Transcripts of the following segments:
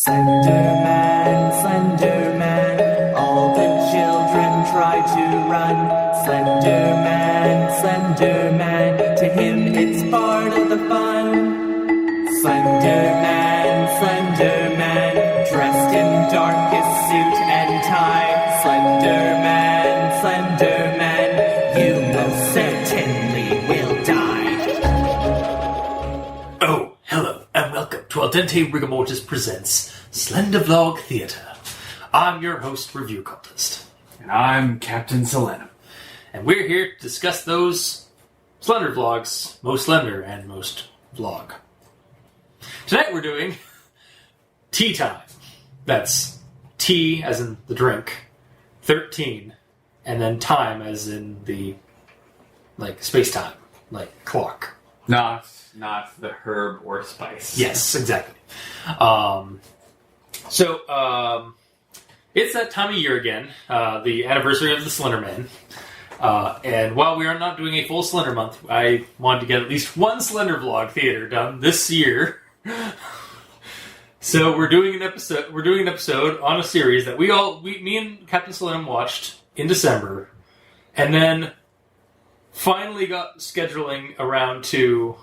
Slenderman, Slenderman, all the children try to run. Slenderman, Slenderman, to him it's part of the fun. Slenderman, Slenderman, dressed in darkest suit and tie. Slenderman, Slenderman, you most certainly will die. Oh, hello, and welcome to Dente Rigamortis presents SlenderVlog Theatre. I'm your host, Review Cultist. And I'm Captain Selenum. And we're here to discuss those Slender Vlogs, most slender and most vlog. Tonight we're doing Tea Time. That's tea as in the drink, 13, and then time as in the, like, space-time, like clock. Not the herb or spice. Yes, exactly. It's that time of year again, the anniversary of the Slender Man. And while we are not doing a full Slender month, I wanted to get at least one Slender Vlog theater done this year. So we're doing an episode on a series that me and Captain Selenum watched in December, and then finally got scheduling around to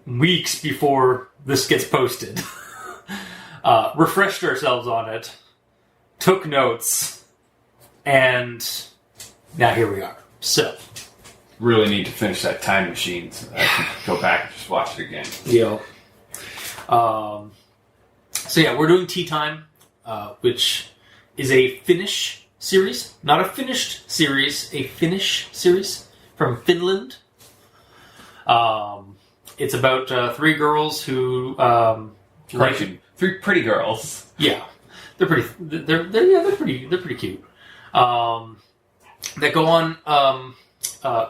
weeks before this gets posted. Refreshed ourselves on it, took notes, and now here we are. So, really need to finish that time machine so that I can go back and just watch it again. Yeah. We're doing Tea Time, which is a Finnish series. Not a finished series, a Finnish series from Finland. It's about three girls who Three pretty girls. Yeah, they're pretty. They're pretty cute. That go on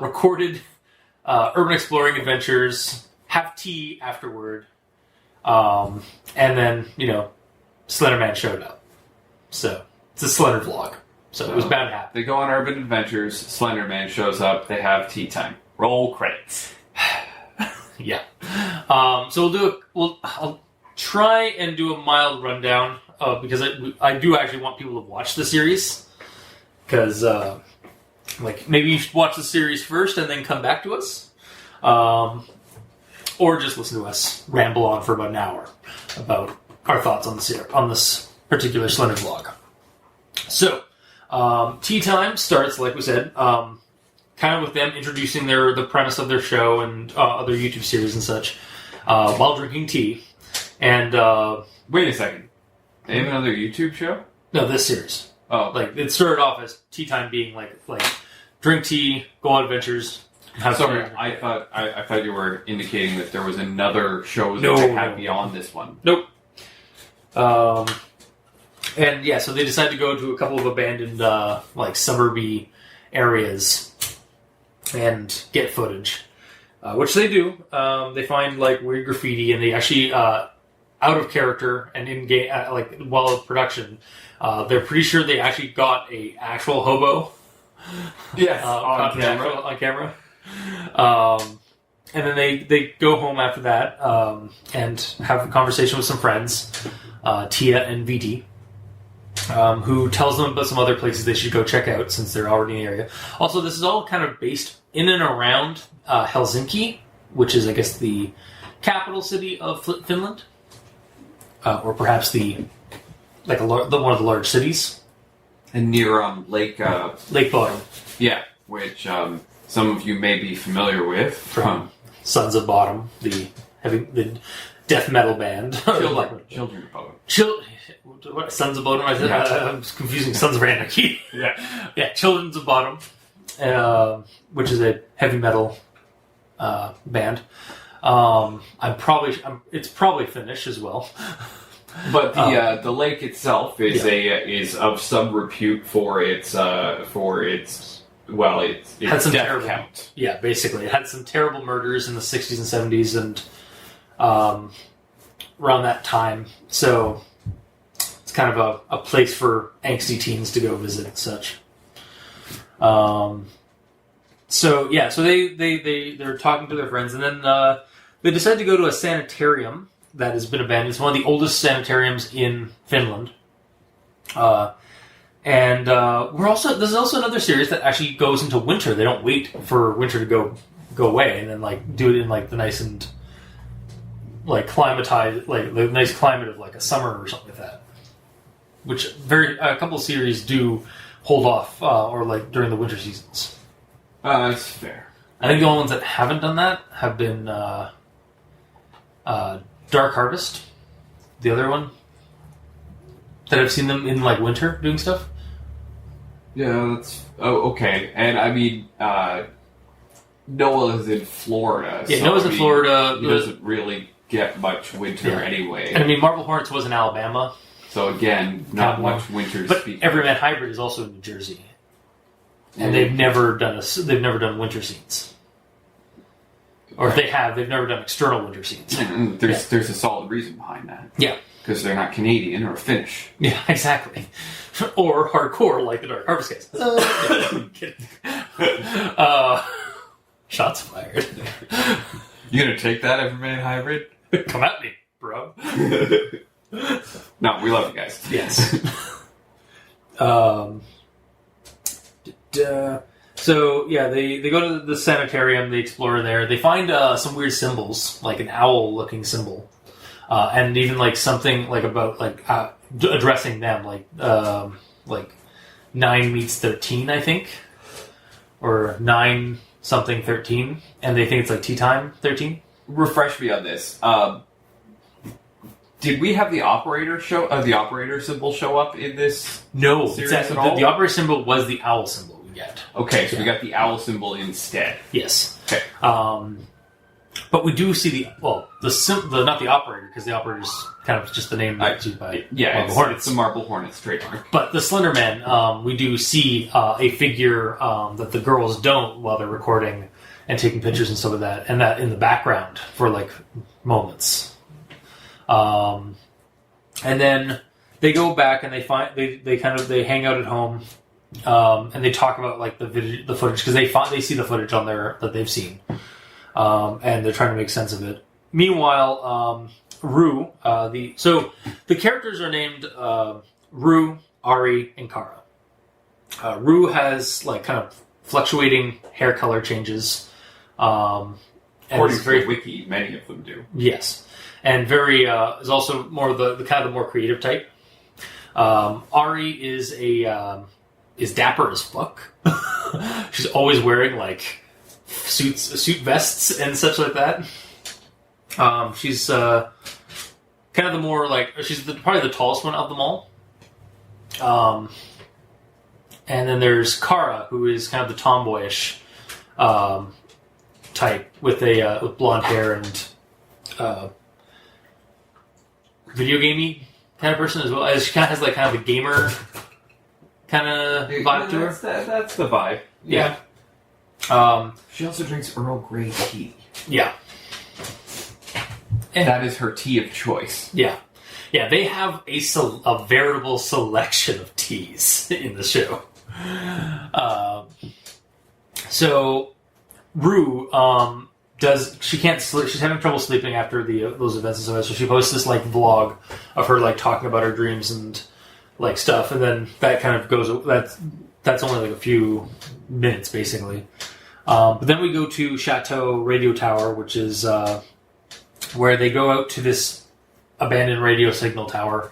recorded urban exploring adventures. Have tea afterward, and then Slender Man showed up. So it's a Slender Vlog. So it was bound to happen. They go on urban adventures. Slender Man shows up. They have tea time. Roll credits. Yeah. So I'll try and do a mild rundown because I do actually want people to watch the series, because maybe you should watch the series first and then come back to us, or just listen to us ramble on for about an hour about our thoughts on this particular Slender Vlog. So Tea Time starts, like we said, kind of with them introducing the premise of their show and other YouTube series and such, while drinking tea. And wait a second, they have another YouTube show? No, this series. Oh, it started off as Tea Time being like drink tea, go on adventures. Sorry, I thought you were indicating that there was another show that they had beyond this one. Nope. And yeah, so they decided to go to a couple of abandoned suburby areas and get footage, which they do. They find weird graffiti, and they actually out of character and in game while production, they're pretty sure they actually got a actual hobo. Yes, on camera. And then they go home after that and have a conversation with some friends, Tia and VD, who tells them about some other places they should go check out since they're already in the area. Also, this is all kind of based in and around Helsinki, which is, I guess, the capital city of Finland, or perhaps one of the large cities. And near Lake Bottom. Yeah, which some of you may be familiar with from Sons of Bottom, the death metal band. Children of Bottom. What, Sons of Bottom? I'm confusing Sons of Anarchy. Yeah, Children of Bottom, which is a heavy metal band. It's probably Finnish as well. But the lake itself is of some repute for its had some death terrible count. Yeah, basically, it had some terrible murders in the 60s and 70s, and around that time. So it's kind of a place for angsty teens to go visit and such. So they're talking to their friends, and then they decide to go to a sanitarium that has been abandoned. It's one of the oldest sanitariums in Finland. This is also another series that actually goes into winter. They don't wait for winter to go away and then like do it in like the nice and like climatized, like the nice climate of like a summer or something like that. Which a couple of series do hold off or like during the winter seasons. That's fair. I think the only ones that haven't done that have been Dark Harvest, the other one that I've seen them in like winter doing stuff. Yeah, that's okay. And I mean, Noah is in Florida. Yeah, so, Noah's in Florida. He doesn't really get much winter anyway. And I mean, Marble Hornets was in Alabama. So again, not much winter to but speak. Everyman Hybrid is also in New Jersey, and they've never done winter scenes, or if they have, they've never done external winter scenes. There's a solid reason behind that. Yeah, because they're not Canadian or Finnish. Yeah, exactly, or hardcore like the Dark Harvest guys. Kidding. Shots fired. You gonna take that, Everman Hybrid? Come at me, bro. No, we love you guys. Yes. So yeah, they go to the sanitarium. They explore there. They find some weird symbols, like an owl-looking symbol, and even like something like about like addressing them, like 9 meets 13, I think, or 9 something 13, and they think it's like tea time 13. Refresh me on this. Did we have the operator symbol show up in this? No, series at all? The operator symbol was the owl symbol we get. Okay, so we got the owl symbol instead. Yes. Okay. But we do see not the operator, because the operator's kind of just the name used by Marble Hornets. It's the Marble Hornets trademark. But the Slender Man, we do see a figure that the girls don't while they're recording and taking pictures and stuff like that, and that in the background for like moments. And then they go back and they hang out at home, and they talk about like the footage, because they see the footage on that they've seen, and they're trying to make sense of it. Meanwhile, Rue, the characters are named Rue, Ari, and Kara. Rue has like kind of fluctuating hair color changes. According to the wiki, many of them do. Yes. And is also more the kind of the more creative type. Ari is is dapper as fuck. She's always wearing like suit vests and such like that. She's kind of the more like she's probably the tallest one of them all. And then there's Kara, who is kind of the tomboyish type with blonde hair and video gamey kind of person as well. As she kind of has like kind of a gamer kind of vibe to her. That's the vibe. Yeah. She also drinks Earl Grey tea. Yeah. That is her tea of choice. Yeah. Yeah, they have a veritable selection of teas in the show. So Rue she can't sleep. She's having trouble sleeping after those events and stuff. So she posts this like vlog of her like talking about her dreams and like stuff, and then that kind of goes. That's only like a few minutes basically. But then we go to Chateau Radio Tower, which is where they go out to this abandoned radio signal tower,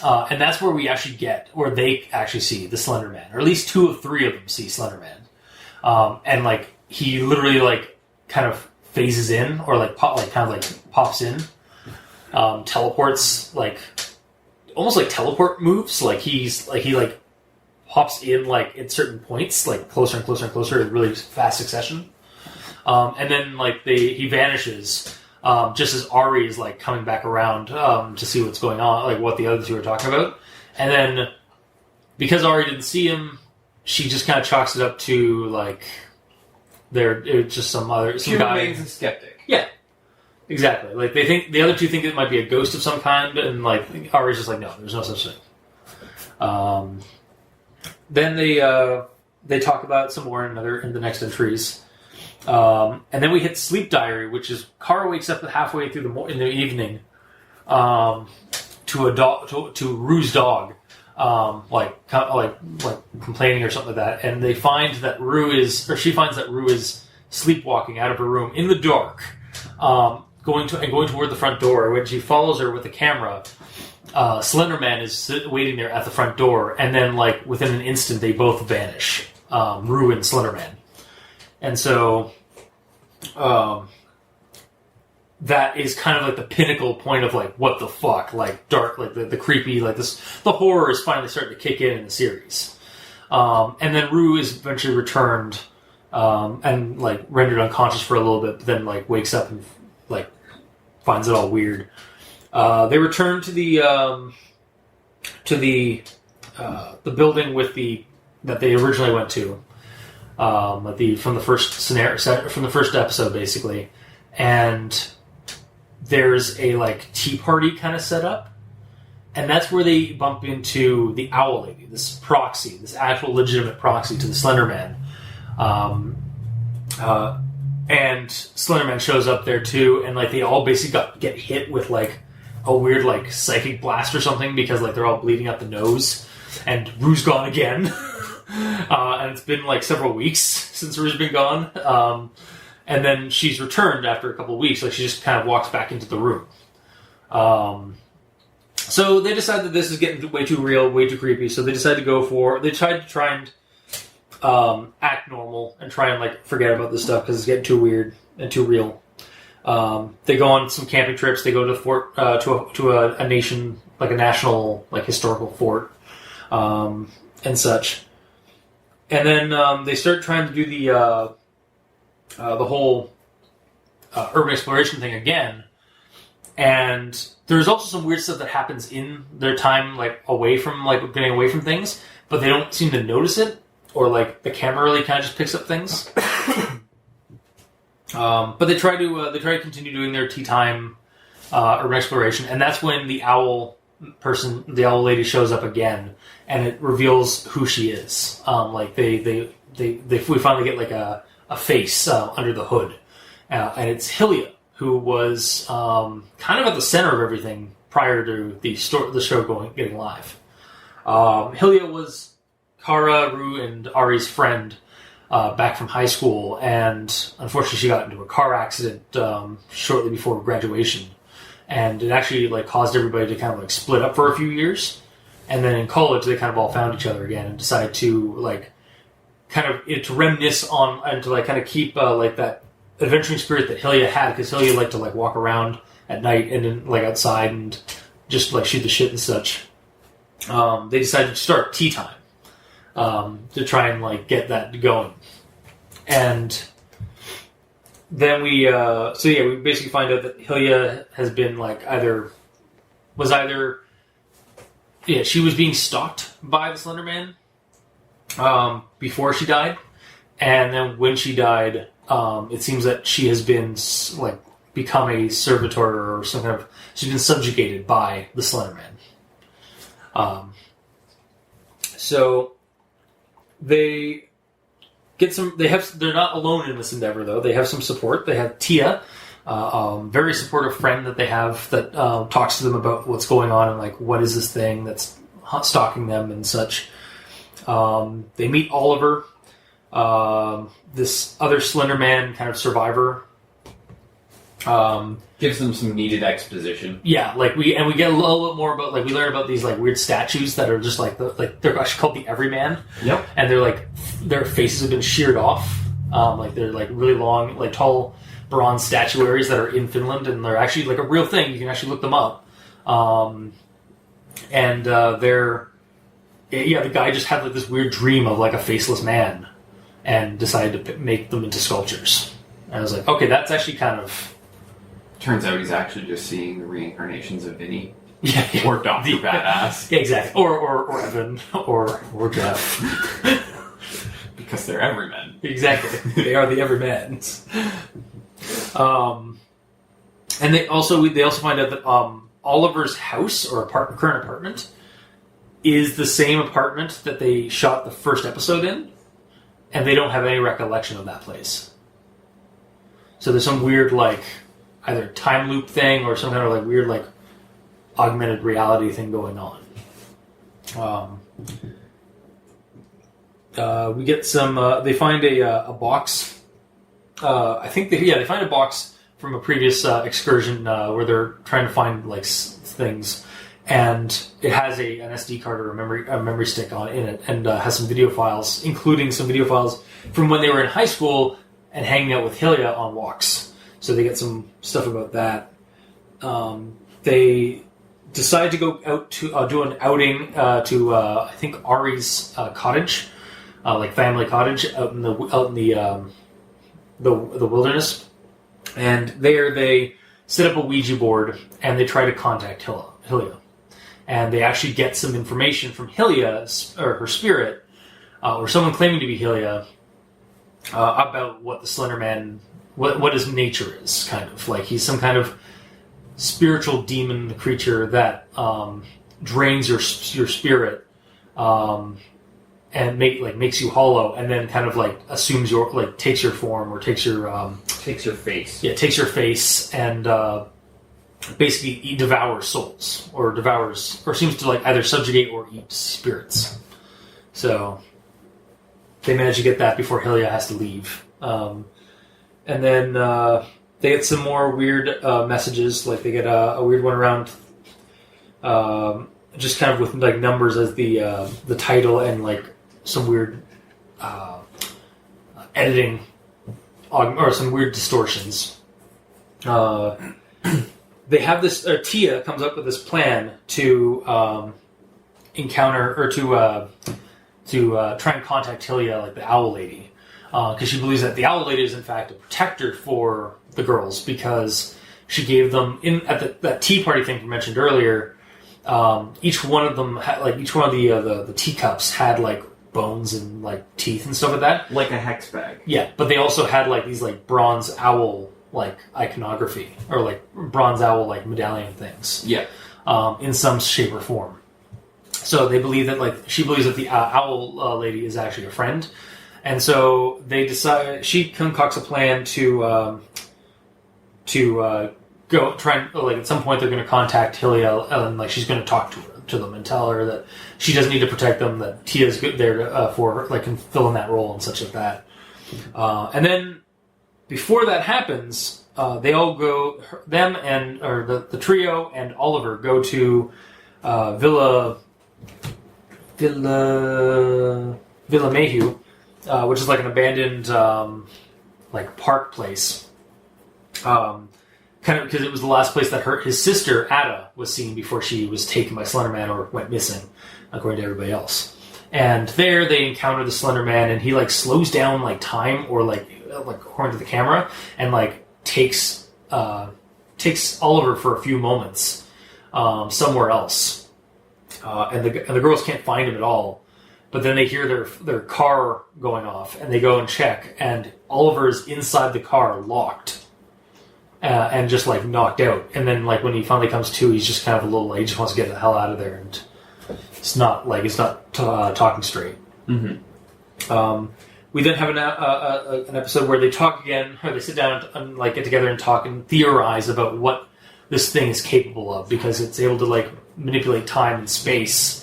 and that's where they actually see the Slender Man, or at least 2 of 3 of them see Slender Man, and like he literally like kind of phases in, or like pops in, teleports, like almost like teleport moves, like he pops in like at certain points, like closer and closer and closer in really fast succession, and then like he vanishes. Just as Ari is like coming back around to see what's going on, like what the other 2 are talking about, and then because Ari didn't see him, she just kind of chalks it up to like it's just some guy. She remains a skeptic. Yeah, exactly. Like they think the other 2 think it might be a ghost of some kind, and like Ari's just like, no, there's no such thing. Then they talk about some more in the next entries. And then we hit Sleep Diary, which is Kara wakes up halfway through in the evening to a dog to Rue's dog, like complaining or something like that, and they find that she finds that Rue is sleepwalking out of her room in the dark, going toward the front door. When she follows her with the camera, Slenderman is waiting there at the front door, and then like within an instant they both vanish, Rue and Slenderman, and so that is kind of like the pinnacle point of like what the fuck, like dark, like the creepy, like this, the horror is finally starting to kick in the series, and then Rue is eventually returned and like rendered unconscious for a little bit, but then like wakes up and like finds it all weird. They return to the building that they originally went to, from the first episode, basically, and there's a like tea party kind of set up, and that's where they bump into the Owl Lady, this actual legitimate proxy to the Slenderman, and Slenderman shows up there too, and like they all basically get hit with like a weird like psychic blast or something, because like they're all bleeding out the nose, and Rue's gone again. And it's been like several weeks since Rue's been gone, and then she's returned after a couple of weeks. Like she just kind of walks back into the room. So they decide that this is getting way too real, way too creepy. So they decide to they tried to try and act normal and try and like forget about this stuff because it's getting too weird and too real. They go on some camping trips. They go to the fort, to a nation, like a national, like historical fort, and such. And then they start trying to do the whole urban exploration thing again. And there's also some weird stuff that happens in their time, like getting away from things, but they don't seem to notice it, or like the camera really kind of just picks up things. But they try to continue doing their tea time urban exploration, and that's when the owl lady shows up again, and it reveals who she is. Like we finally get like a face under the hood, and it's Hylia, who was kind of at the center of everything prior to the show getting live. Hylia was Kara, Rue, and Ari's friend back from high school, and unfortunately she got into a car accident shortly before graduation, and it actually like caused everybody to kind of like split up for a few years, and then in college they kind of all found each other again and decided to like kind of to reminisce on and to like kind of keep like that adventuring spirit that Hylia had, because Hylia liked to like walk around at night and then like outside and just like shoot the shit and such. They decided to start tea time to try and like get that going, and then we basically find out that Hylia has been like she was being stalked by the Slenderman before she died, and then when she died, it seems that she has been like become a servitor or some kind of, she's been subjugated by the Slenderman. So they're not alone in this endeavor, though. They have some support. They have Tia, very supportive friend that they have that talks to them about what's going on and like what is this thing that's stalking them and such. They meet Oliver, this other Slenderman kind of survivor. Gives them some needed exposition. Yeah, like we get a little bit more about, like, we learn about these like weird statues that are just like they're actually called the Everyman. Yep. And they're like, their faces have been sheared off. Like they're like really long, like tall bronze statuaries that are in Finland, and they're actually like a real thing. You can actually look them up. The guy just had like this weird dream of like a faceless man, and decided to make them into sculptures. And I was like, okay, that's actually kind of. Turns out he's actually just seeing the reincarnations of Vinny. Yeah. Or Dr. Badass. Yeah, exactly. Or Evan. Or Jeff. Because they're everymen. Exactly. They are the everymans. And they also find out that Oliver's house or current apartment is the same apartment that they shot the first episode in, and they don't have any recollection of that place. So there's some weird like either time loop thing or some kind of like weird like augmented reality thing going on. We get some. They find a box. I think they find a box from a previous excursion where they're trying to find like things, and it has an SD card or a memory stick in it, and has some video files, including some video files from when they were in high school and hanging out with Hylia on walks. So they get some stuff about that. They decide to go out to do an outing to I think Ari's cottage, like family cottage out in the wilderness. And there they set up a Ouija board and they try to contact Hylia. And they actually get some information from Hylia, or her spirit, or someone claiming to be Hylia, about what the Slender Man, what his nature is, kind of. Like he's some kind of spiritual demon creature that drains your spirit, and makes you hollow, and then kind of like assumes takes your form, or takes your face. Yeah, takes your face, and basically devours souls, or seems to like either subjugate or eat spirits. So they manage to get that before Hylia has to leave, and then they get some more weird messages. Like they get a weird one around, just kind of with like numbers as the title, and like some weird editing or some weird distortions. They have this. Tia comes up with this plan to encounter or to try and contact Hylia, like the Owl Lady, because she believes that the Owl Lady is in fact a protector for the girls, because she gave them at that tea party thing we mentioned earlier. Each one of them had, like each one of the teacups had like bones and like teeth and stuff like that, like a hex bag. Yeah, but they also had like these like bronze owl like iconography, or like bronze owl like medallion things. Yeah, in some shape or form. So they believe that she believes that the Owl Lady is actually a friend, and so they decide. She concocts a plan to go try and at some point they're going to contact Hylia, and she's going to talk to them and tell her that she doesn't need to protect them, that Tia's there for her, can fill in that role and such like that. And then before that happens, they all go. The trio and Oliver go to Villa Mayhew, which is like an abandoned park place. Kind of because it was the last place that his sister Ada was seen before she was taken by Slender Man or went missing, according to everybody else. And there they encounter the Slender Man, and he slows down time, or according to the camera, and takes Oliver for a few moments somewhere else. And the girls can't find him at all. But then they hear their car going off, and they go and check, and Oliver's inside the car, locked, and just knocked out. And then when he finally comes to, he's just kind of he just wants to get the hell out of there, and it's not talking straight. Mm-hmm. We then have an episode where they talk again, or they sit down and get together and talk and theorize about what this thing is capable of, because it's able to manipulate time and space.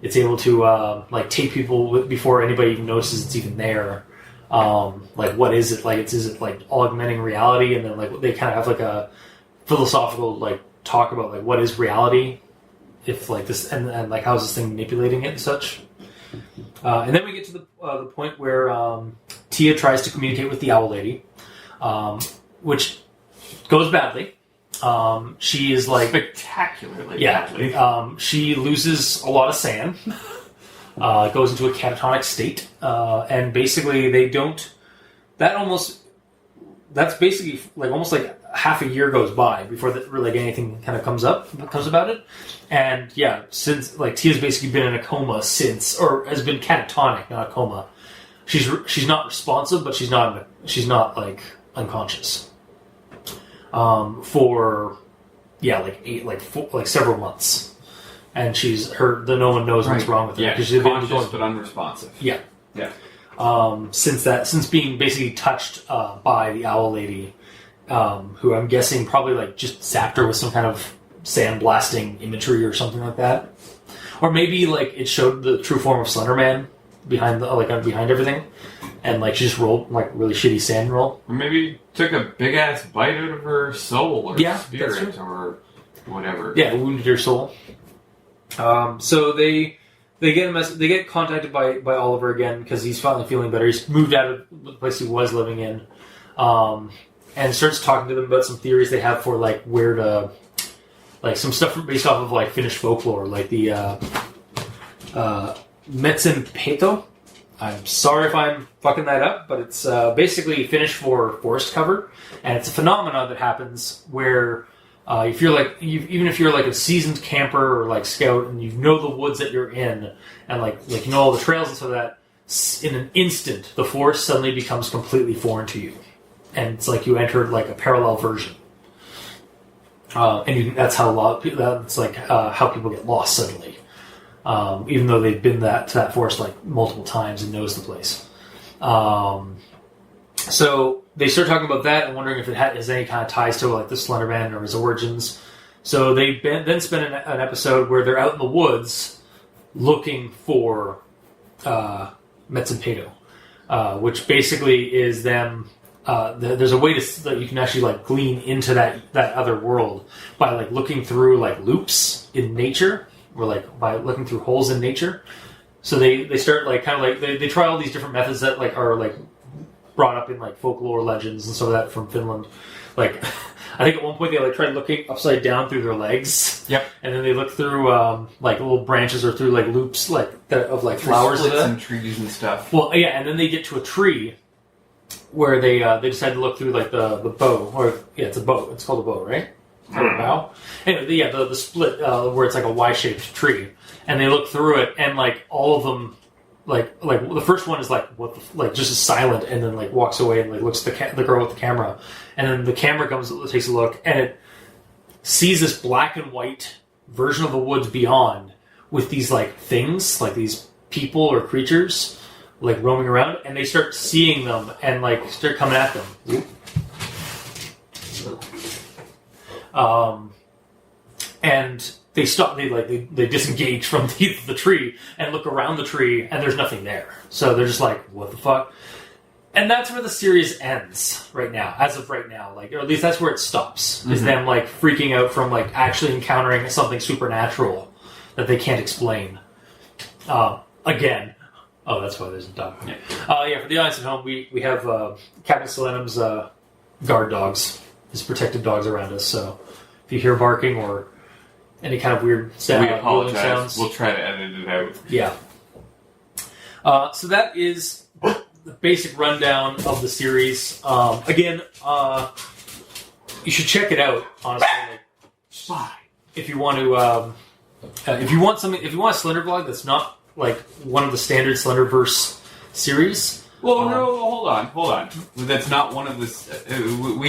It's able to take people before anybody even notices it's even there. What is it? Is it augmenting reality? And then they kind of have a philosophical talk about what is reality, if this and how is this thing manipulating it and such. And then we get to the point where Tia tries to communicate with the Owl Lady, which goes badly. She is spectacularly badly. She loses a lot of sand, goes into a catatonic state, and basically they don't. That's basically almost half a year goes by before anything kind of comes about it. And yeah, since Tia's basically been in a coma since, or has been catatonic, not a coma. She's not responsive, but she's not unconscious. For several months, and no one knows what's wrong with her. Yeah, she's conscious but unresponsive. Yeah. Since being basically touched by the Owl Lady, who I'm guessing probably just zapped her with some kind of sandblasting imagery or something like that. Or maybe like it showed the true form of Slender Man behind behind everything, and like she just rolled like really shitty sand roll. Or maybe took a big ass bite out of her soul or spirit true. or whatever. Yeah, wounded her soul. So they get they get contacted by Oliver again because he's finally feeling better. He's moved out of the place he was living in, and starts talking to them about some theories they have for like where to, like some stuff based off of like Finnish folklore, like the Metsenpeto. I'm sorry if I'm fucking that up, but it's basically Finnish for forest cover, and it's a phenomenon that happens where if you're like even if you're like a seasoned camper or like scout and you know the woods that you're in and like you know all the trails and stuff like that, in an instant the forest suddenly becomes completely foreign to you, and it's like you entered like a parallel version. And that's how that's like how people get lost suddenly, even though they've been to that forest like multiple times and knows the place. So they start talking about that and wondering if it has any kind of ties to like the Slender Man or his origins. So they then spend an episode where they're out in the woods looking for Metsenpeto, which basically is them. There's a way that you can actually like glean into that other world by like looking through like loops in nature, or like by looking through holes in nature. So they start like kind of like they try all these different methods that like are like brought up in like folklore legends and some of that from Finland. Like I think at one point they like tried looking upside down through their legs. Yep. And then they look through like little branches or through like loops like of like flowers and trees and stuff. Well, yeah, and then they get to a tree where they decide to look through like the bow, or yeah, it's a bow. It's called a bow, right? Or a bow. Anyway, yeah, the split where it's like a Y-shaped tree, and they look through it, and like all of them, like the first one is like just is silent, and then like walks away and like looks at the girl with the camera, and then the camera takes a look, and it sees this black and white version of the woods beyond with these like things, like these people or creatures, like roaming around, and they start seeing them and like start coming at them. And they stop. They disengage from the tree and look around the tree, and there's nothing there. So they're just like, "What the fuck?" And that's where the series ends right now. As of right now, like, or at least that's where it stops. Mm-hmm. Is them like freaking out from like actually encountering something supernatural that they can't explain. Again. Oh, that's why there's a dog. Yeah. For the audience at home, we have Captain Selenum's guard dogs, his protective dogs around us. So if you hear barking or any kind of weird sound, we apologize. Sounds, we'll try to edit it out. Yeah. So that is the basic rundown of the series. Again, you should check it out. Honestly, if you want to, if you want a SlenderVlog that's not like one of the standard Slenderverse series. Well, no, hold on. That's not one of the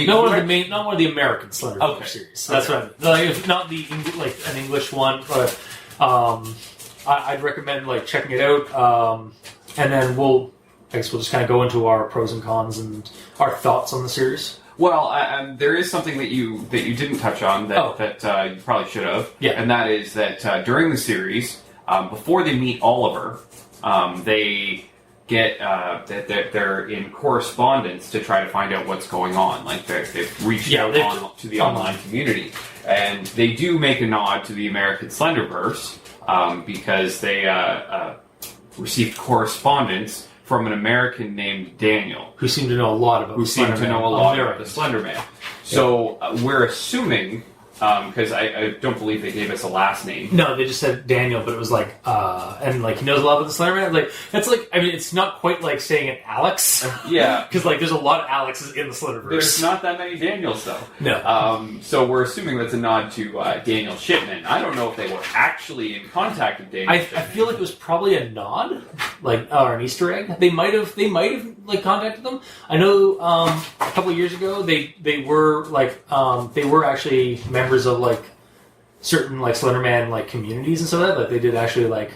not one of the American Slenderverse series. That's what I mean. Like, if not an English one, but I'd recommend like checking it out. And then we'll just kind of go into our pros and cons and our thoughts on the series. Well, there is something that you didn't touch on that you probably should have. Yeah. And that is that during the series, before they meet Oliver, they get that they're in correspondence to try to find out what's going on. Like they've reached out to the online community, and they do make a nod to the American Slenderverse because they received correspondence from an American named Daniel, who seemed to know a lot about the Slender Man. So we're assuming, because I don't believe they gave us a last name. No, they just said Daniel, but it was like, and like he knows a lot about the Slender Man. Like that's like, I mean, it's not quite like saying an Alex. Yeah, because like there's a lot of Alexes in the Slenderverse. There's not that many Daniels though. No. So we're assuming that's a nod to Daniel Shipman. I don't know if they were actually in contact with Daniel. I feel like it was probably a nod, like or an Easter egg. They might have like contacted them. I know a couple of years ago they were like they were actually members of like certain like Slenderman like communities and stuff like that. Like they did actually like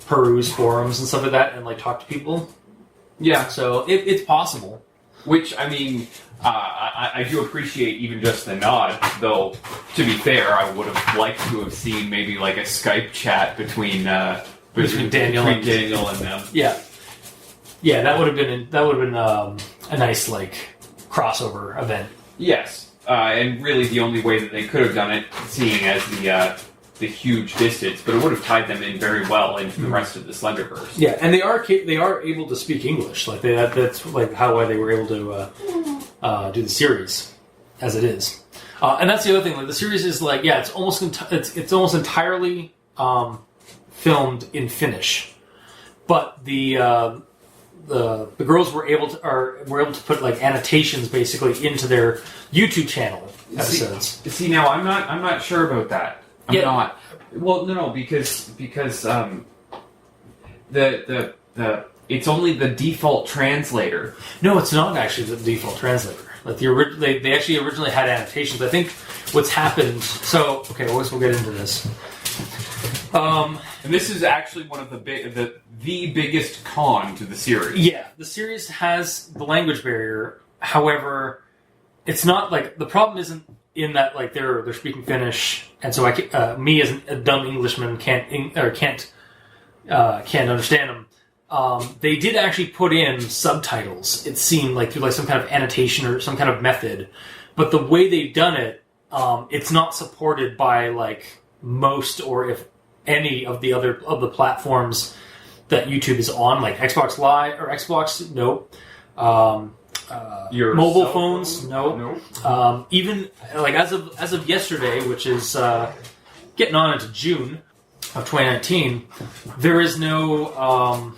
peruse forums and stuff like that and like talk to people. Yeah. So it's possible. Which, I mean, I do appreciate even just the nod, though, to be fair, I would have liked to have seen maybe like a Skype chat between Daniel and them. Yeah. Yeah, that would have been a nice, like, crossover event. Yes. And really the only way that they could have done it, seeing as the huge distance, but it would have tied them in very well into the rest of the Slenderverse. Yeah, and they are able to speak English. Like that's like how they were able to do the series as it is. And that's the other thing. Like the series is like it's almost entirely filmed in Finnish, but the girls were able to put like annotations basically into their YouTube channel episodes. See now I'm not sure about that. I'm not. Well, no, because the it's only the default translator. No, it's not actually the default translator. Like they actually originally had annotations. I think what's happened. So okay, we'll get into this. And this is actually one of the biggest con to the series. Yeah, the series has the language barrier. However, it's not like the problem isn't in that like they're speaking Finnish, and so me as a dumb Englishman can't understand them. They did actually put in subtitles. It seemed like through like some kind of annotation or some kind of method, but the way they've done it, it's not supported by like most or if any of the platforms that YouTube is on, like Xbox Live or Xbox. Nope. Your mobile cell phones, phone? no. Even like as of yesterday, which is getting on into June of 2019, there is no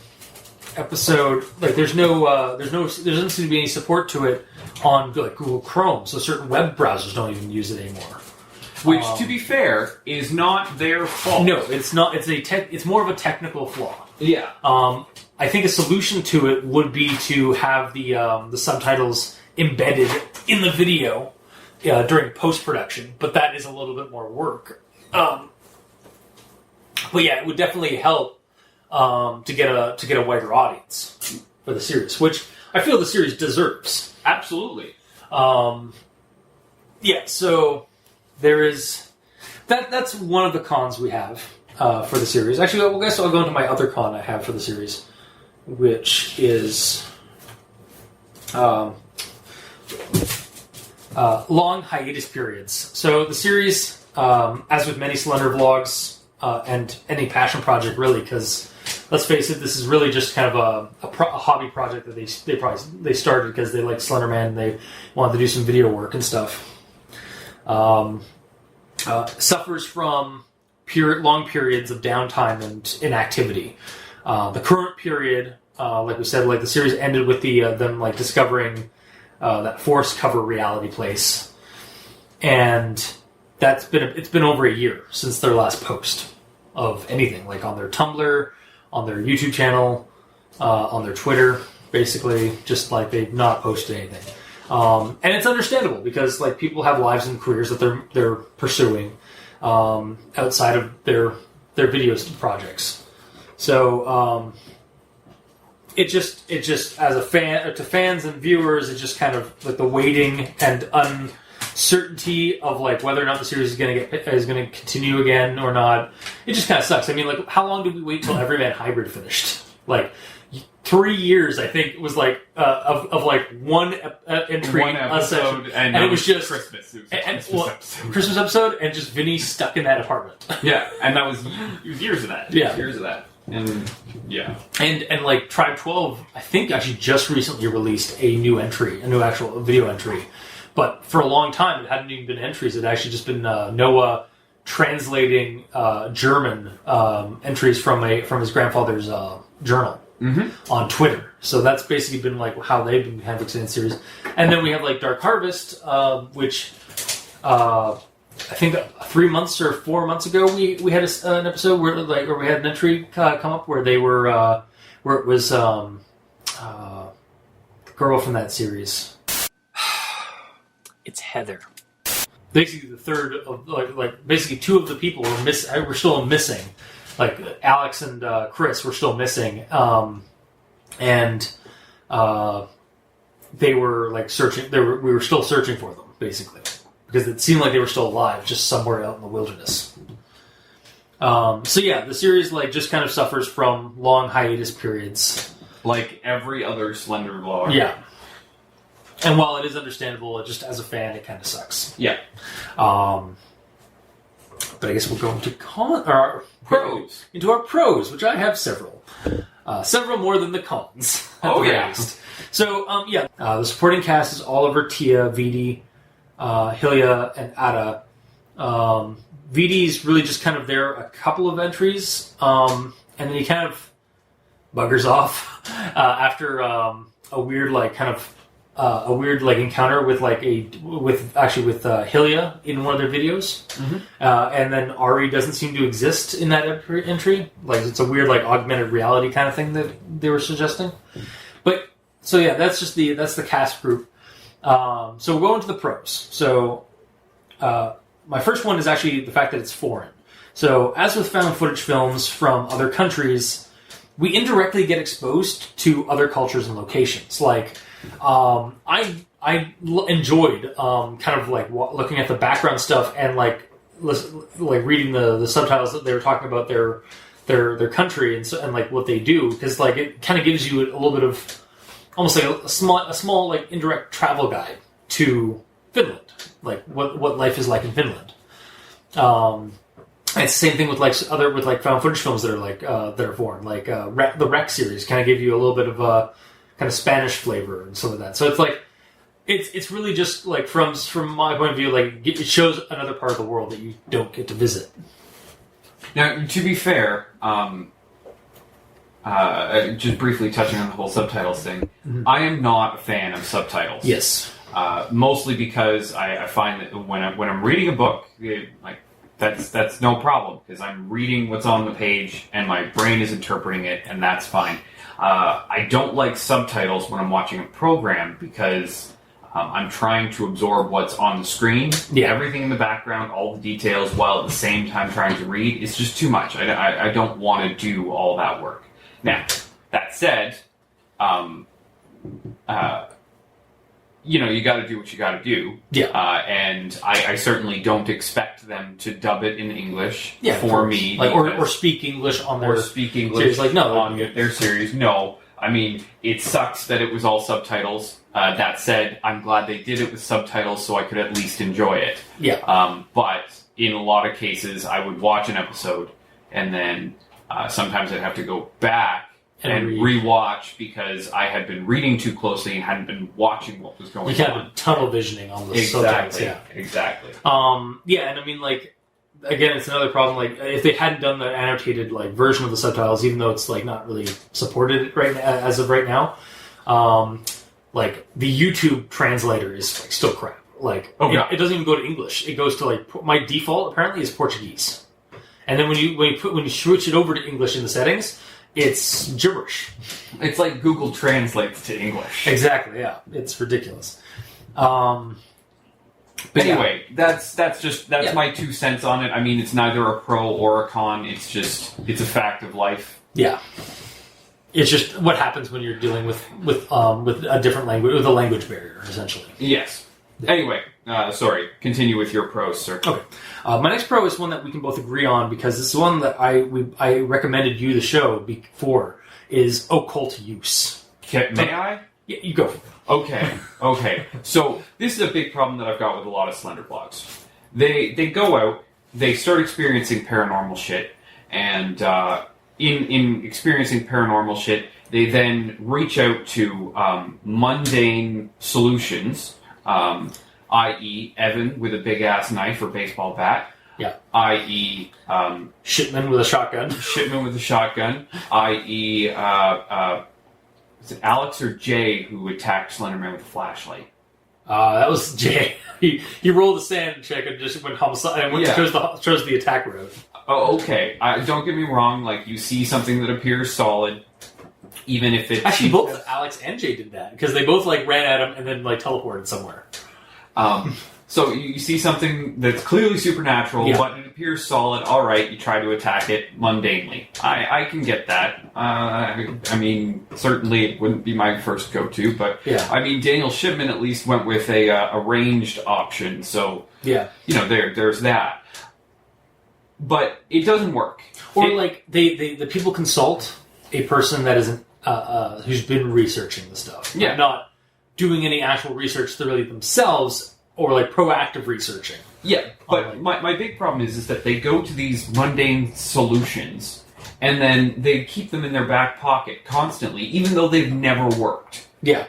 episode. Like there doesn't seem to be any support to it on like Google Chrome. So certain web browsers don't even use it anymore. Which, to be fair, is not their fault. No, it's not. It's more of a technical flaw. Yeah. I think a solution to it would be to have the subtitles embedded in the video during post-production, but that is a little bit more work. But yeah, it would definitely help to get a wider audience for the series, which I feel the series deserves. Absolutely. Yeah, so there is that's one of the cons we have for the series. Actually, I guess I'll go into my other con I have for the series, which is long hiatus periods. So the series, as with many Slender vlogs and any passion project, really, because let's face it, this is really just kind of a hobby project that they started because they like Slenderman and they wanted to do some video work and stuff. Suffers from long periods of downtime and inactivity. The current period, like we said, like the series ended with them like discovering that forest cover reality place, and it's been over a year since their last post of anything, like on their Tumblr, on their YouTube channel, on their Twitter, basically, just like they've not posted anything. And it's understandable because like people have lives and careers that they're pursuing outside of their video projects. So it just as a fan to fans and viewers, it's just kind of like the waiting and uncertainty of like whether or not the series is going to continue again or not. It just kind of sucks. I mean, like how long did we wait till Everyman Hybrid finished? Like 3 years, I think, was like of like one entry, one episode, and it was just Christmas. It was Christmas episode, and just Vinny stuck in that apartment. Yeah, and that was years of that. Yeah, years of that, and yeah, and like Tribe 12, I think actually just recently released a new actual video entry, but for a long time it hadn't even been entries. It had actually just been Noah translating German entries from his grandfather's journal. Mm-hmm. On Twitter. So that's basically been like how they've been kind of extended series. And then we have like Dark Harvest, which I think 3 months or 4 months ago we had an episode where we had an entry come up where they were where it was the girl from that series. It's Heather. Basically the third of like basically two of the people were still missing. Like Alex and Chris were still missing, and they were like searching. We were still searching for them, basically, because it seemed like they were still alive, just somewhere out in the wilderness. So yeah, the series like just kind of suffers from long hiatus periods, like every other Slender vlog. Yeah. And while it is understandable, just as a fan, it kind of sucks. Yeah. But I guess we'll go into our pros. Into our pros, which I have several. Several more than the cons. Oh, yeah. Least. So, the supporting cast is Oliver, Tia, Vidi, Hilya, and Ada. Vidi's really just kind of there a couple of entries, and then he kind of buggers off after a weird encounter with Hilya in one of their videos, and then Ari doesn't seem to exist in that entry. Like it's a weird like augmented reality kind of thing that they were suggesting. But so yeah, that's the cast group. So we'll go into the pros. So my first one is actually the fact that it's foreign. So as with found footage films from other countries, we indirectly get exposed to other cultures and locations. Like I enjoyed kind of like looking at the background stuff and like reading the subtitles that they were talking about their country and like what they do, because like it kind of gives you a little bit of almost like a small like indirect travel guide to Finland, like what life is like in Finland. It's the same thing with found footage films that are like that are foreign, like the Rec series kind of give you a little bit of a kind of Spanish flavor and some of that. So it's like it's really just like from my point of view, like it shows another part of the world that you don't get to visit. Now, to be fair, just briefly touching on the whole subtitles thing, I am not a fan of subtitles. Yes. Mostly because I find that when I'm reading a book, that's no problem, because I'm reading what's on the page and my brain is interpreting it, and that's fine. I don't like subtitles when I'm watching a program because I'm trying to absorb what's on the screen, everything in the background, all the details, while at the same time trying to read. It's just too much. I don't want to do all that work. Now, that said, you got to do what you got to do. Yeah. And I certainly don't expect them to dub it in English for me. Like, or speak English on their series. Like, no, on their series. No. I mean, it sucks that it was all subtitles. That said, I'm glad they did it with subtitles so I could at least enjoy it. Yeah. But in a lot of cases, I would watch an episode and then sometimes I'd have to go back and rewatch because I had been reading too closely and hadn't been watching what was going on. You had tunnel visioning on the subtitles. Yeah, exactly. And I mean, like, again, it's another problem. Like, if they hadn't done the annotated like version of the subtitles, even though it's like not really supported right as of right now, like the YouTube translator is like still crap. Like, it doesn't even go to English. It goes to like my default apparently is Portuguese, and then when you switch it over to English in the settings, it's gibberish. It's like Google translates to English. Exactly. Yeah, it's ridiculous. But anyway, that's my 2 cents on it. I mean, it's neither a pro or a con. It's a fact of life. Yeah. It's just what happens when you're dealing with a different language, with a language barrier, essentially. Yes. Anyway, sorry. Continue with your pros, sir. Okay. My next pro is one that we can both agree on because this is one that I recommended you the show before, is occult use. May I? Yeah, you go. Okay. So this is a big problem that I've got with a lot of Slender vlogs. They go out, they start experiencing paranormal shit, and in experiencing paranormal shit, they then reach out to mundane solutions, i.e. Evan with a big-ass knife or baseball bat, i.e. Shipman with a shotgun, i.e. Is it Alex or Jay who attacked Slenderman with a flashlight? That was Jay. He rolled the sand check and just went homicide and chose the attack road. Oh, okay. Don't get me wrong. Like, you see something that appears solid, even if it actually both Alex and Jay did that because they both like ran at him and then like teleported somewhere. So you see something that's clearly supernatural, but it appears solid. All right, you try to attack it mundanely. I can get that. I mean, certainly it wouldn't be my first go-to, but I mean, Daniel Shipman at least went with a ranged option. So there's that. But it doesn't work. Or the people consult a person that isn't who's been researching the stuff, not doing any actual research thoroughly themselves. Or proactive researching. Yeah, but my big problem is that they go to these mundane solutions and then they keep them in their back pocket constantly, even though they've never worked. Yeah.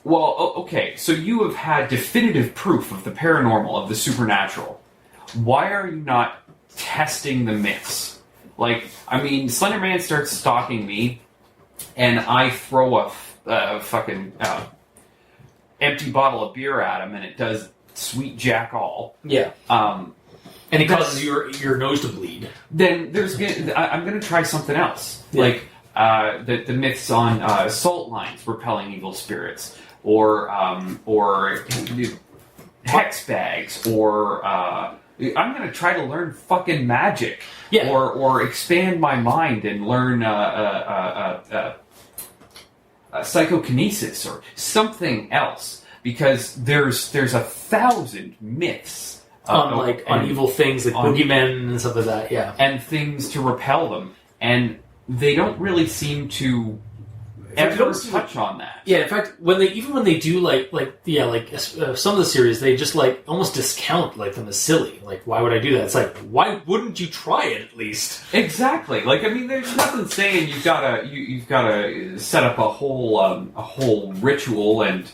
Well, okay, so you have had definitive proof of the paranormal, of the supernatural. Why are you not testing the myths? Slender Man starts stalking me, and I throw a fucking... empty bottle of beer at him, and it does sweet jack all. Yeah. And it causes your nose to bleed. Then I'm going to try something else. Yeah. The myths on salt lines repelling evil spirits, or hex bags, or I'm going to try to learn fucking magic. Yeah. Or expand my mind and learn psychokinesis or something else, because there's 1,000 myths on evil things like boogeymen and stuff like that, and things to repel them, and they don't really seem to ever touch on that. Yeah, in fact, when they do some of the series, they just almost discount them as silly. Why would I do that? It's why wouldn't you try it at least? Exactly. There's nothing saying you've gotta set up a whole ritual and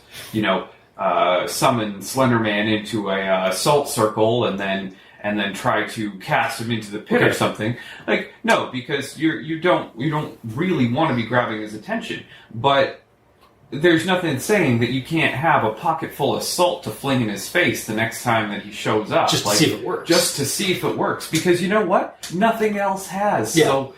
summon Slenderman into a salt circle and then try to cast him into the pit or something. No, because you don't really want to be grabbing his attention. But there's nothing saying that you can't have a pocket full of salt to fling in his face the next time that he shows up. Just to see if it works. Just to see if it works. Because you know what? Nothing else has. Yeah. So,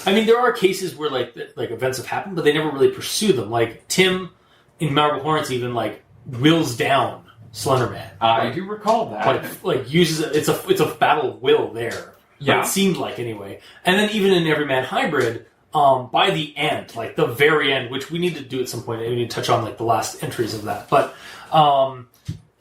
I mean, there are cases where events have happened, but they never really pursue them. Tim in Marble Hornets even wills down Slenderman. I do recall that. Uses it's a battle of will there. Yeah. It seemed anyway. And then even in Everyman Hybrid, by the end, the very end, which we need to do at some point, we need to touch on the last entries of that. But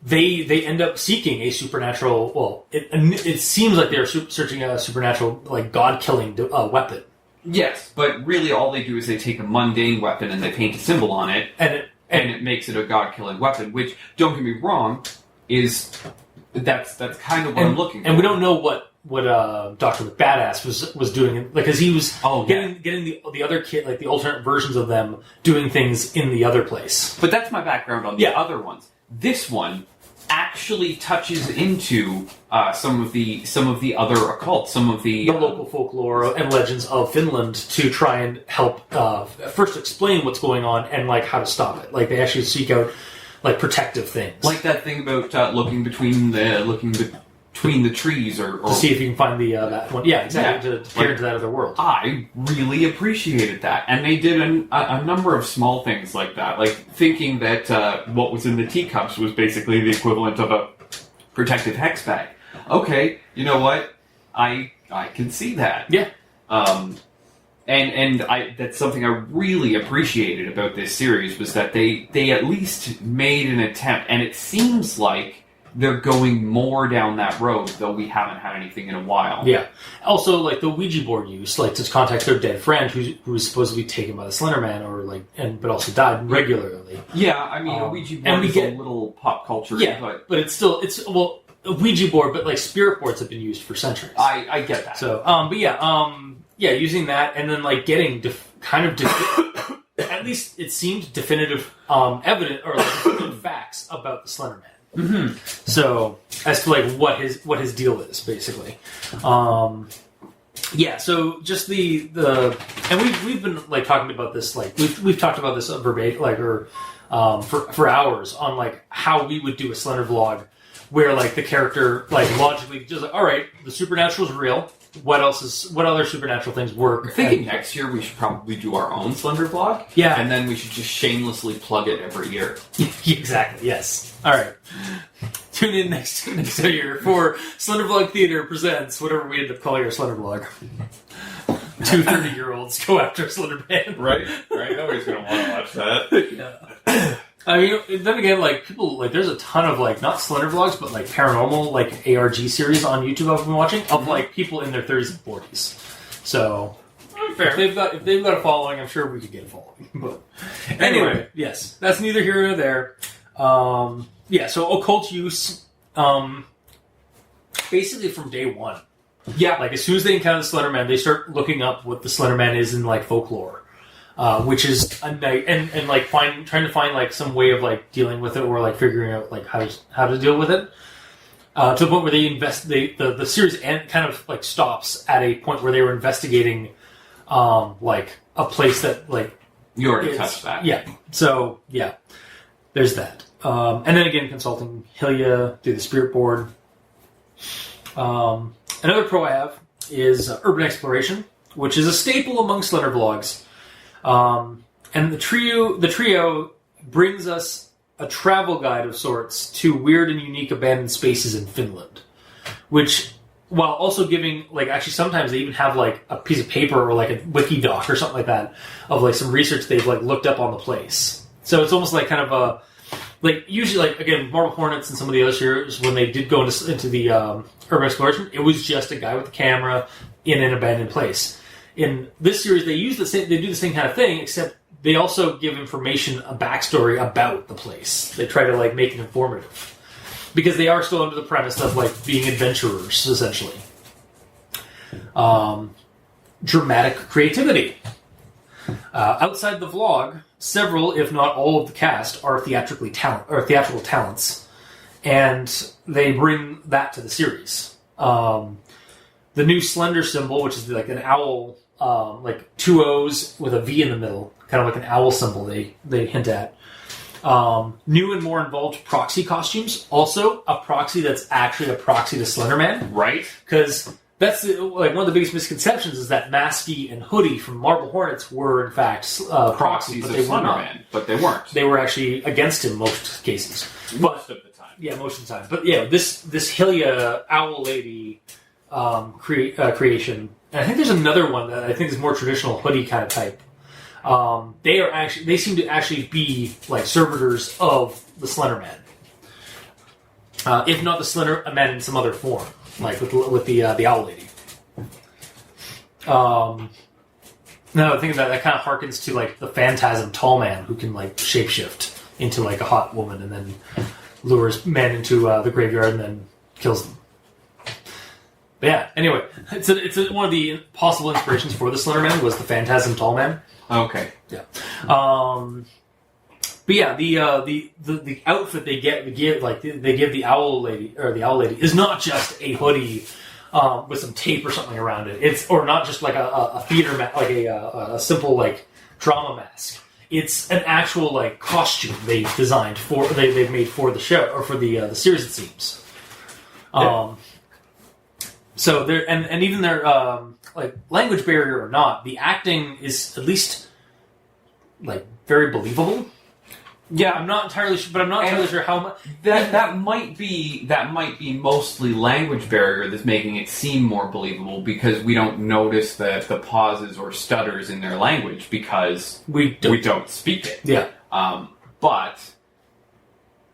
they end up seeking a supernatural. Well, it seems like they're searching a supernatural god-killing weapon. Yes, but really all they do is they take a mundane weapon and they paint a symbol on it, and it makes it a god-killing weapon, which, don't get me wrong, that's kind of what I'm looking for. And we don't know what Dr. McBadass was doing, because he was getting the other kid, the alternate versions of them doing things in the other place. But that's my background on the other ones. This one actually touches into some of the other occults, some of the local folklore and legends of Finland, to try and help first explain what's going on and how to stop it. They actually seek out protective things, that thing about looking between the trees, or to see if you can find that one. Yeah, exactly. To peer into that other world. I really appreciated that, and they did a number of small things like that, thinking that what was in the teacups was basically the equivalent of a protective hex bag. Okay, you know what? I can see that. Yeah. And that's something I really appreciated about this series, was that they at least made an attempt, and it seems like they're going more down that road, though we haven't had anything in a while. Yeah. Also, the Ouija board use, to contact their dead friend who was supposed to be taken by the Slenderman, but also died regularly. Yeah, I mean, a Ouija board is a little pop culture. Yeah, but it's a Ouija board, but spirit boards have been used for centuries. I get that. So, using that, and then getting at least it seemed definitive evidence or definitive facts about the Slenderman. Mm-hmm. So, as to what his deal is, basically. So just the and we've been talking about this, we've talked about this verbatim, for hours on how we would do a Slender vlog, where the character logically just all right, the supernatural is real. What other supernatural things work? I'm thinking next year we should probably do our own Slender vlog. Yeah. And then we should just shamelessly plug it every year. Exactly, yes. All right. Tune in next year for SlenderVlog Theater presents whatever we end up calling our SlenderVlog. 2 30-year-olds go after Slenderman. Right. Nobody's going to want to watch that. Yeah. I mean, then again, like, people, like, there's a ton of, like, not Slender Vlogs, but, like, paranormal, like, ARG series on YouTube I've been watching of, like, people in their 30s and 40s. So, Fair. if they've got a following, I'm sure we could get a following. But anyway, yes, that's neither here nor there. Yeah, so occult use, basically from day one. Yeah. Like, as soon as they encounter the Slenderman, they start looking up what the Slenderman is in, like, folklore. Which is a night, and like trying to find like some way of like dealing with it, or like figuring out like how to deal with it, to the point where the series kind of like stops at a point where they were investigating, like a place that like you already touched that. Yeah. So yeah, there's that, and then again consulting Hilya through the Spirit Board. Another pro I have is urban exploration, which is a staple among Slender Vlogs. And the trio brings us a travel guide of sorts to weird and unique abandoned spaces in Finland, which, while also giving, like, actually sometimes they even have, like, a piece of paper or, like, a wiki doc or something like that of, like, some research they've, like, looked up on the place. So it's almost like kind of a, like, usually, like, again, Marble Hornets and some of the other series, when they did go into the urban exploration, it was just a guy with a camera in an abandoned place. In this series, they do the same kind of thing, except they also give information, a backstory about the place. They try to like make it informative, because they are still under the premise of like being adventurers, essentially. Dramatic creativity. Outside the vlog, several, if not all, of the cast are theatrical talents, and they bring that to the series. The new Slender symbol, which is like an owl, like 2 O's with a V in the middle, kind of like an owl symbol they hint at. New and more involved proxy costumes. Also, a proxy that's actually a proxy to Slenderman. Right. Because that's like one of the biggest misconceptions is that Masky and Hoodie from Marble Hornets were in fact proxies, but they were not. But they weren't. They were actually against him most cases. Most of the time. Yeah, most of the time. But yeah, this Hilya owl lady creation, and I think there's another one that I think is more traditional Hoodie kind of type. They seem to actually be like servitors of the Slenderman, if not the Slenderman in some other form, like with the owl lady. Now I think that kind of harkens to like the Phantasm Tall Man, who can like shapeshift into like a hot woman and then lures men into the graveyard and then kills them. But yeah, anyway, it's one of the possible inspirations for the Slenderman was the Phantasm Tall Man. Okay. Yeah. But yeah, the outfit they give the owl lady is not just a hoodie with some tape or something around it. Or not just like a theater like a simple like drama mask. It's an actual like costume they've designed they've made for the show or for the series, it seems. Yeah. So there, and even their like language barrier or not, the acting is at least like very believable. Yeah, I'm not entirely sure, but I'm not entirely sure how much that might be mostly language barrier that's making it seem more believable, because we don't notice the pauses or stutters in their language because we don't speak it. Yeah, but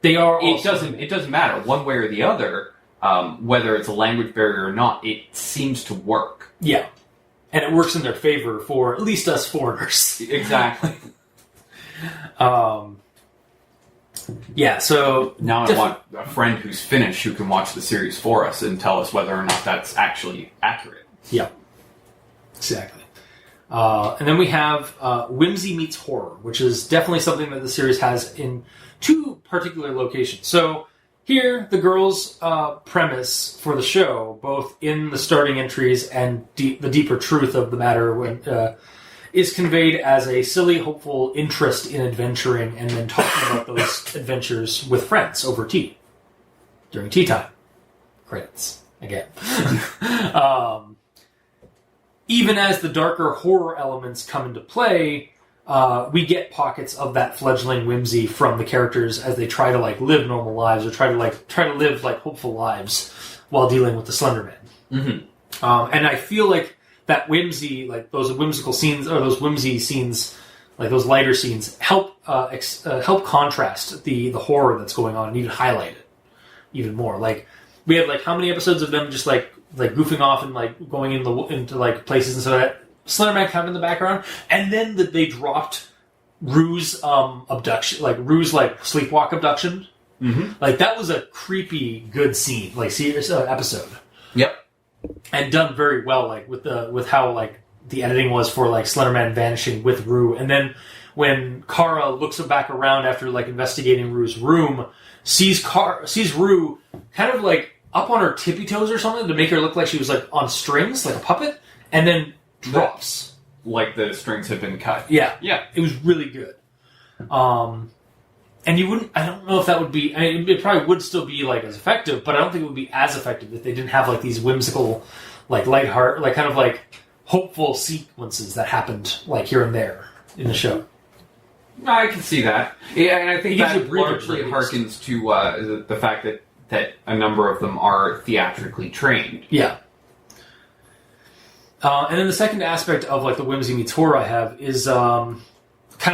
they are. It doesn't matter one way or the other. Whether it's a language barrier or not, it seems to work. Yeah. And it works in their favor for at least us foreigners. Exactly. Yeah, so... Now I want a friend who's Finnish who can watch the series for us and tell us whether or not that's actually accurate. Yeah. Exactly. And then we have Whimsy Meets Horror, which is definitely something that the series has in two particular locations. So... Here, the girls' premise for the show, both in the starting entries and the deeper truth of the matter, is conveyed as a silly, hopeful interest in adventuring and then talking about those adventures with friends over tea. During tea time. Credits. Again. Even as the darker horror elements come into play, we get pockets of that fledgling whimsy from the characters as they try to like live normal lives or try to live like hopeful lives while dealing with the Slender Man. Mm-hmm. And I feel like that whimsy, like those whimsical scenes or those whimsy scenes, like those lighter scenes, help contrast the horror that's going on and even highlight it even more. Like we had like how many episodes of them just like goofing off and like going into like places and so that Slenderman kind of in the background, and then they dropped Rue's abduction, like Rue's like sleepwalk abduction. Mm-hmm. Like that was a creepy good scene, like serious episode. Yep, and done very well, like with how like the editing was for like Slenderman vanishing with Rue, and then when Kara looks back around after like investigating Rue's room, sees Rue kind of like up on her tippy toes or something to make her look like she was like on strings, like a puppet, and then drops. Like the strings have been cut. Yeah. Yeah. It was really good. And you wouldn't, I don't know if that would be, I mean, it probably would still be like as effective, but I don't think it would be as effective if they didn't have like these whimsical, like lighthearted, like kind of like hopeful sequences that happened like here and there in the show. I can see that. Yeah, and I think that largely breathers. harkens to the fact that a number of them are theatrically trained. Yeah. And then the second aspect of like the whimsy meets horror I have is kind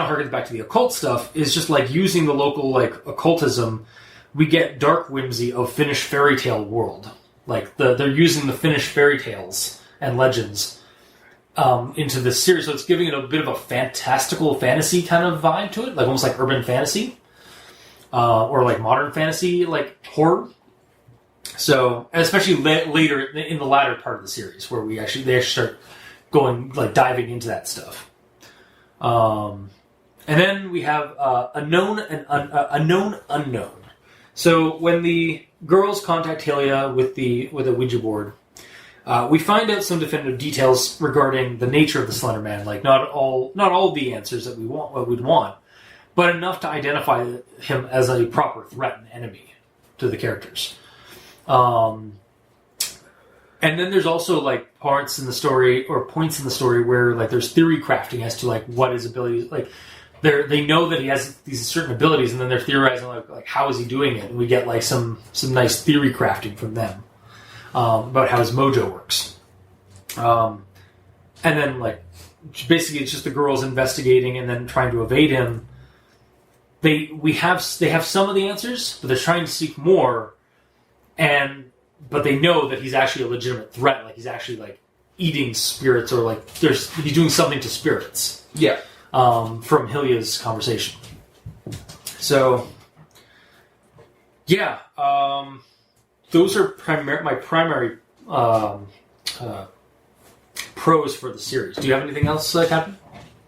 of harkens back to the occult stuff, is just like using the local like occultism. We get dark whimsy of Finnish fairy tale world. Like they're using the Finnish fairy tales and legends into this series, so it's giving it a bit of a fantastical fantasy kind of vibe to it, like almost like urban fantasy or like modern fantasy, like horror. So, especially later in the latter part of the series, where they actually start going like diving into that stuff. And then we have a known unknown. So when the girls contact Helia with a Ouija board, we find out some definitive details regarding the nature of the Slender Man. Like not all the answers that we'd want, but enough to identify him as a proper threat and enemy to the characters. And then there's also like points in the story where like there's theory crafting as to like what his abilities, like they know that he has these certain abilities, and then they're theorizing like how is he doing it, and we get like some nice theory crafting from them about how his mojo works. And then like basically it's just the girls investigating and then trying to evade him. They have some of the answers, but they're trying to seek more. But they know that he's actually a legitimate threat. Like he's actually like eating spirits, or like he's doing something to spirits. Yeah. From Helia's conversation. So, yeah, those are my primary pros for the series. Do you have anything else, Captain?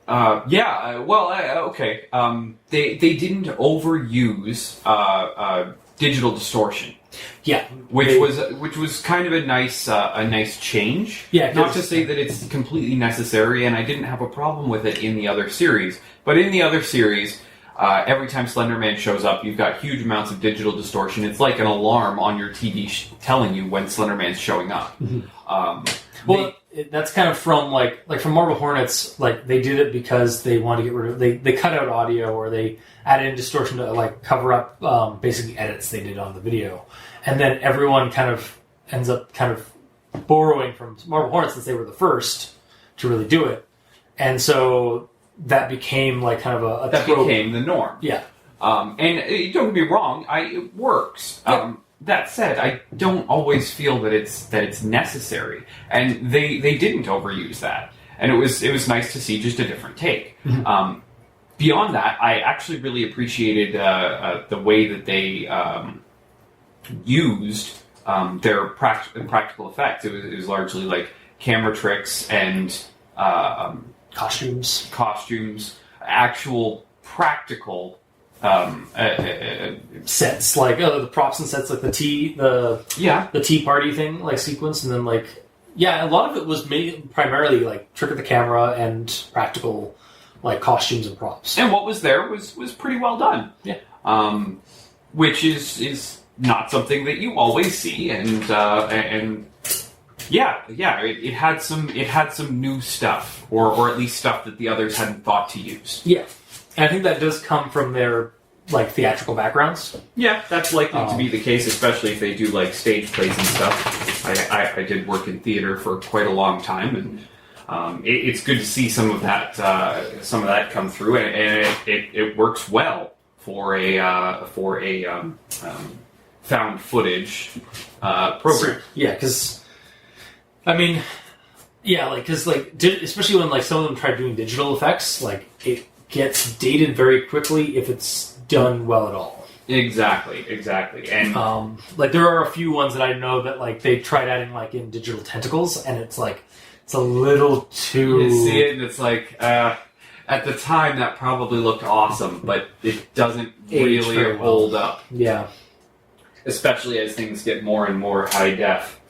Okay. They didn't overuse digital distortion. Yeah, which was kind of a nice change. Yeah, not to say that it's completely necessary, and I didn't have a problem with it in the other series. But in the other series, every time Slender Man shows up, you've got huge amounts of digital distortion. It's like an alarm on your TV telling you when Slender Man's showing up. Mm-hmm. That's kind of from like from Marble Hornets. Like they did it because they wanted to get rid of they cut out audio, or they added in distortion to like cover up basically edits they did on the video, and then everyone kind of ends up kind of borrowing from Marble Hornets since they were the first to really do it, and so that became like kind of a trope. Became the norm. Yeah, and don't get me wrong, it works. Yeah. That said, I don't always feel that it's necessary, and they didn't overuse that, and it was nice to see just a different take. Mm-hmm. Beyond that, I actually really appreciated the way that they used their practical effects. It was largely like camera tricks and costumes, actual practical. Sets like the props and sets like the tea party thing like sequence, and then like a lot of it was made primarily like trick of the camera and practical like costumes and props. And what was there was pretty well done. Yeah. Which is not something that you always see, and It had some new stuff, or at least stuff that the others hadn't thought to use. Yeah, and I think that does come from their like theatrical backgrounds. Yeah, that's likely to be the case, especially if they do like stage plays and stuff. I did work in theater for quite a long time, and it's good to see some of that come through, and it works well for a found footage program. Yeah, because I mean, especially when like some of them try doing digital effects, like it gets dated very quickly if it's done well at all. Exactly, and like there are a few ones that I know that like they tried adding like in digital tentacles, and it's like it's a little too. You see it, and it's like at the time that probably looked awesome, but it doesn't really hold up. Yeah, especially as things get more and more high def.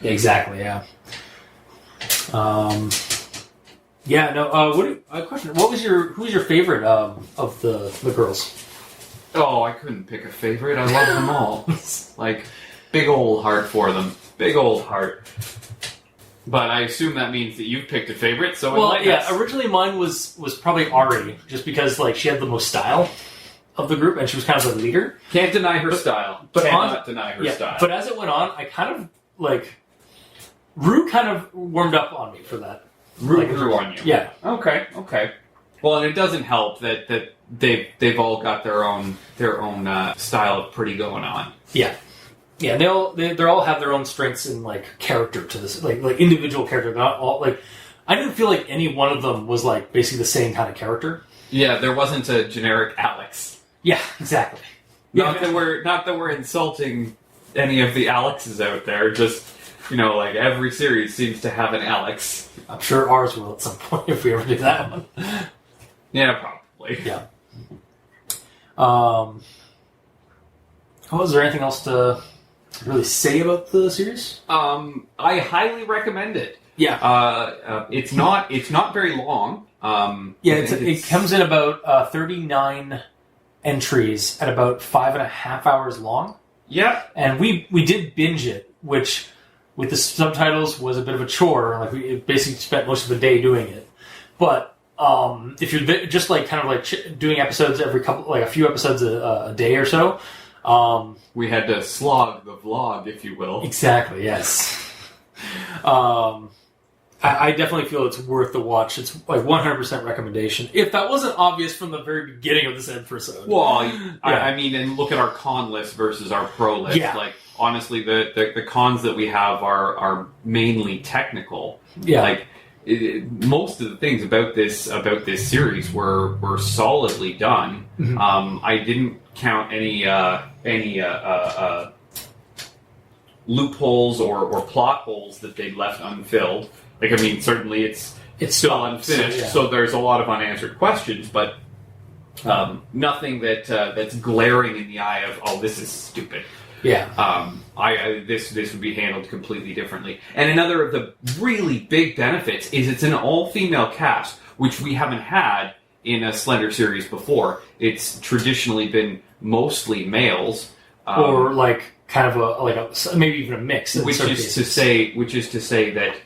Exactly. Yeah. Yeah. No. Question. Who was your favorite of the girls? Oh, I couldn't pick a favorite. I love them all. Like, big old heart for them. Big old heart. But I assume that means that you've picked a favorite. So originally mine was probably Ari, just because like she had the most style of the group, and she was kind of the leader. Can't deny her style. Cannot deny her style. But as it went on, I kind of like Rue kind of warmed up on me for that. Rue grew on you. Yeah. Okay. Well, and it doesn't help that they've all got their own style of pretty going on. Yeah. Yeah, they all have their own strengths and like character to this, like individual character. They're not all like. I didn't feel like any one of them was like basically the same kind of character. Yeah, there wasn't a generic Alex. Yeah, exactly. Not that we're insulting any of the Alexes out there. Just like every series seems to have an Alex. I'm sure ours will at some point if we ever do that one. Yeah, probably. Yeah. Is there anything else to really say about the series? I highly recommend it. Yeah. It's not very long. It comes in about 39 entries at about 5.5 hours long. Yeah. And we did binge it, which with the subtitles was a bit of a chore. Like we basically spent most of the day doing it. But if you're just like kind of like doing episodes every a few episodes a day or so. We had to slog the vlog, if you will. Exactly, yes. I definitely feel it's worth the watch. It's like 100% recommendation. If that wasn't obvious from the very beginning of this episode. Well, I mean, and look at our con list versus our pro list. Yeah. Like, honestly, the cons that we have are mainly technical. Yeah. Like, most of the things about this series were solidly done. Mm-hmm. I didn't count any loopholes or plot holes that they'd left unfilled. Like, I mean, certainly it's still unfinished, so there's a lot of unanswered questions, but nothing that's glaring in the eye of, oh, this is stupid. Yeah. This would be handled completely differently. And another of the really big benefits is it's an all-female cast, which we haven't had in a Slender series before. It's traditionally been mostly males, or like kind of a maybe even a mix. Which is to say that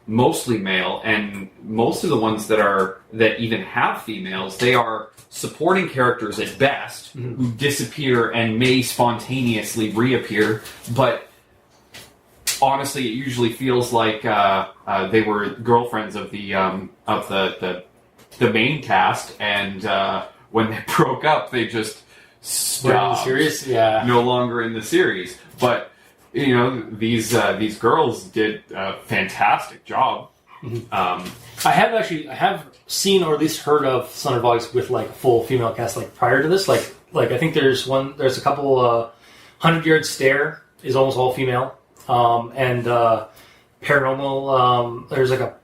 mostly male, and most of the ones that even have females, they are supporting characters at best, who disappear and may spontaneously reappear, but honestly, it usually feels like they were girlfriends of the main cast, and when they broke up, they just stopped. No longer in the series, but these girls did a fantastic job. Mm-hmm. I have seen or at least heard of Slender Vlogs with like a full female cast like prior to this. Like I think there's a couple 100 Yard Stare is almost all female, and paranormal. There's like a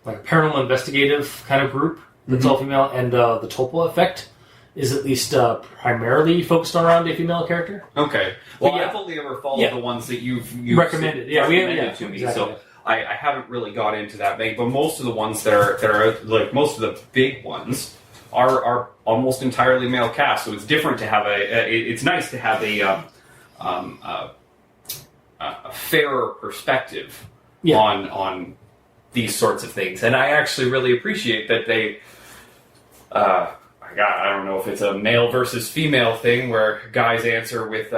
paranormal investigative kind of group that's all female, and the Topa Effect is at least primarily focused around a female character. Okay. Well, I've only ever followed the ones that you've recommended. Recommended to me, exactly. So I haven't really got into that many. But most of the ones that are like most of the big ones are almost entirely male cast. So it's different to have it's nice to have a fairer perspective Yeah. on these sorts of things. And I actually really appreciate that they. I don't know if it's a male versus female thing where guys answer with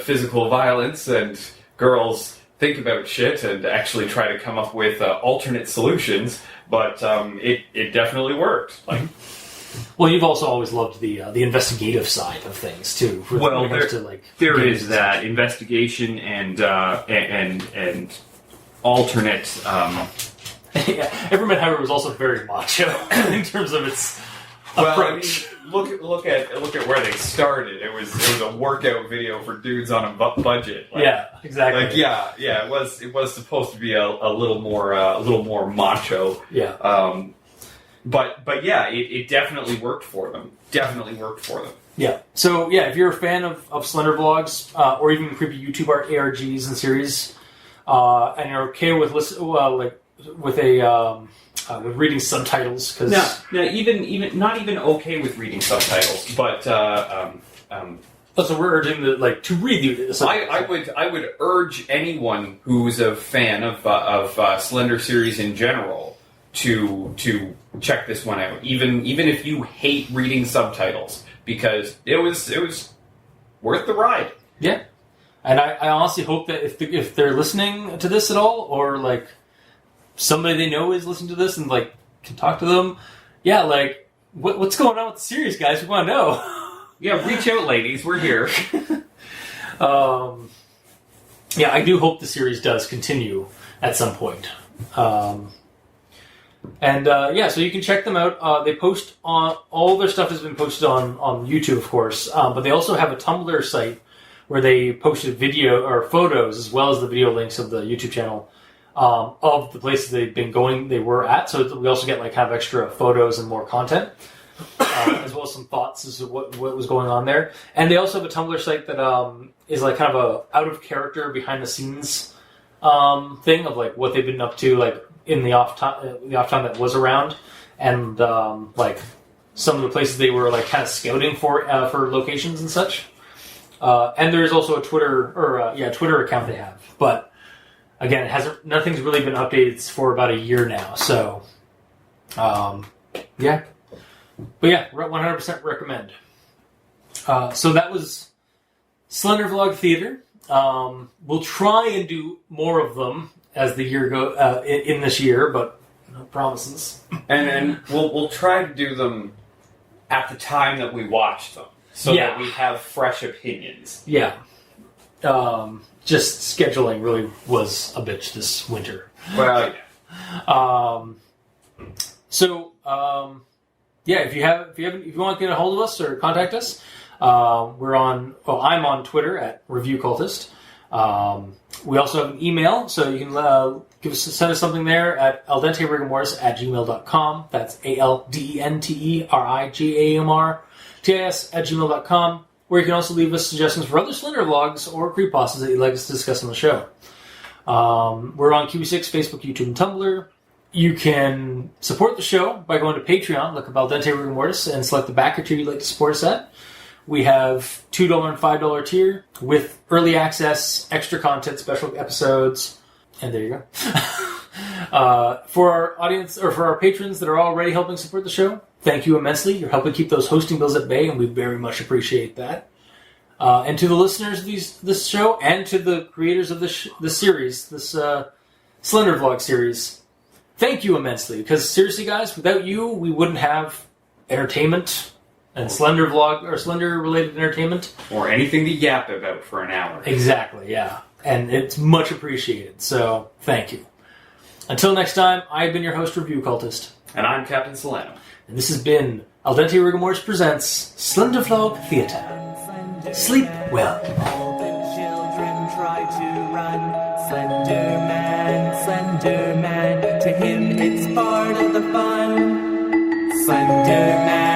physical violence and girls think about shit and actually try to come up with alternate solutions, but it definitely worked. Like, well, you've also always loved the investigative side of things too. Well, there games. is that investigation and alternate. Yeah, Everman Howard was also very macho in terms of its approach. I mean, look at where they started. It was a workout video for dudes on a budget. Like, yeah, exactly. Like it was supposed to be a little more macho. Yeah. But yeah, it definitely worked for them. Yeah. So yeah, if you're a fan of Slender Vlogs or even creepy YouTube art ARGs and series, and you're okay with with reading subtitles, because no, even not even okay with reading subtitles, but so we're urging to read the subtitles. I would urge anyone who's a fan of Slender series in general to check this one out, even if you hate reading subtitles, because it was worth the ride. Yeah, and I honestly hope that if they're listening to this at all, or like somebody they know is listening to this and like can talk to them, yeah, like what's going on with the series, guys? We want to know. Yeah, reach out, ladies. We're here. Yeah, I do hope the series does continue at some point. So you can check them out. They post on all their stuff has been posted on YouTube, of course, but they also have a Tumblr site where they posted video or photos as well as the video links of the YouTube channel of the places they were at. So we also get like kind of extra photos and more content, as well as some thoughts as to what was going on there. And they also have a Tumblr site that is like kind of a out of character, behind the scenes thing of like what they've been up to, like in the off time that was around, and like some of the places they were like kind of scouting for locations and such. And there's also a Twitter account they have, but again, nothing's really been updated for about a year now. So, yeah, but yeah, 100% recommend. So that was Slender Vlog Theater. We'll try and do more of them as the year in this year, but no promises. And we'll try to do them at the time that we watch them, so that we have fresh opinions. Yeah. Just scheduling really was a bitch this winter. Well, yeah. If you want to get a hold of us or contact us, I'm on Twitter at Review Cultist. We also have an email, so you can send us something there at aldenterigamortis@gmail.com. That's ALDENTERIGAMORTIS@gmail.com. Where you can also leave us suggestions for other Slender Vlogs or creepypastas that you'd like us to discuss on the show. We're on QB6, Facebook, YouTube, and Tumblr. You can support the show by going to Patreon, look up Al Dente Rigamortis, and select the backer tier you'd like to support us at. We have $2 and $5 tier with early access, extra content, special episodes, and there you go. For our audience, or for our patrons that are already helping support the show, thank you immensely. You're helping keep those hosting bills at bay, and we very much appreciate that. And to the listeners of this show, and to the creators of this series, this Slender Vlog series, thank you immensely. Because seriously, guys, without you, we wouldn't have entertainment and Slender Vlog or Slender-related entertainment, or anything to yap about for an hour. Exactly, yeah, and it's much appreciated. So thank you. Until next time, I've been your host, Review Cultist, and I'm Captain Solano. And this has been Al Dente Rigamortis presents SlenderVlog Theater. Sleep well. All the children try to run. Slender Man, to him it's part of the fun. Slender Man.